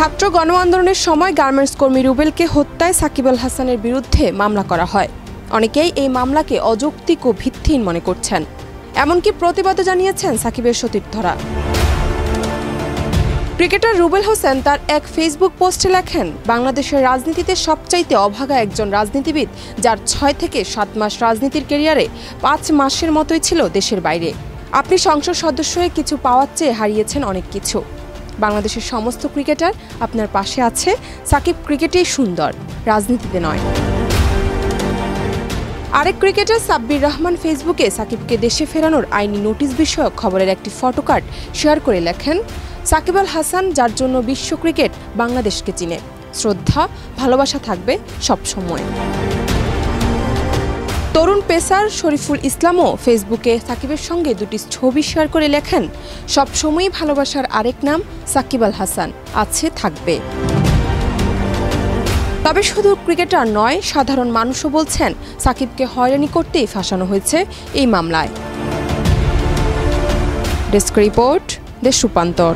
ছাত্র গণ আন্দোলনের সময় গার্মেন্টস কর্মী রুবেলকে হত্যায় সাকিব আল হাসানের বিরুদ্ধে মামলা করা হয়। অনেকেই এই মামলাকে অযৌক্তিক ও ভিত্তিহীন মনে করছেন, এমনকি প্রতিবাদও জানিয়েছেন সাকিবের সতীর্থরা। ক্রিকেটার রুবেল হোসেন তার এক ফেসবুক পোস্টে লেখেন, বাংলাদেশের রাজনীতিতে সবচাইতে অভাগা একজন রাজনীতিবিদ, যার ৬ থেকে ৭ মাস রাজনীতির ক্যারিয়ারে ৫ মাসের মতোই ছিল দেশের বাইরে। আপনি সংসদ সদস্য হয়ে কিছু পাওয়ার চেয়ে হারিয়েছেন অনেক কিছু। বাংলাদেশের সমস্ত ক্রিকেটার আপনার পাশে আছে। সাকিব ক্রিকেটেই সুন্দর, রাজনীতিতে নয়। আরেক ক্রিকেটার সাব্বির রহমান ফেসবুকে সাকিবকে দেশে ফেরানোর আইনি নোটিশ বিষয়ক খবরের একটি ফটোকার্ড শেয়ার করে লেখেন, সাকিব আল হাসান, যার জন্য বিশ্ব ক্রিকেট বাংলাদেশকে চিনে, শ্রদ্ধা ভালোবাসা থাকবে সবসময়। তরুণ পেসার শরীফুল ইসলামও ফেসবুকে সাকিবের সঙ্গে দুটি ছবি শেয়ার করে লেখেন, সবসময়ই ভালোবাসার আরেক নাম সাকিব আল হাসান আছে, থাকবে। তবে শুধু ক্রিকেটার নয়, সাধারণ মানুষও বলছেন সাকিবকে হয়রানি করতেই ফাঁসানো হয়েছে এই মামলায়। ডেস্ক রিপোর্ট, দেশ রূপান্তর।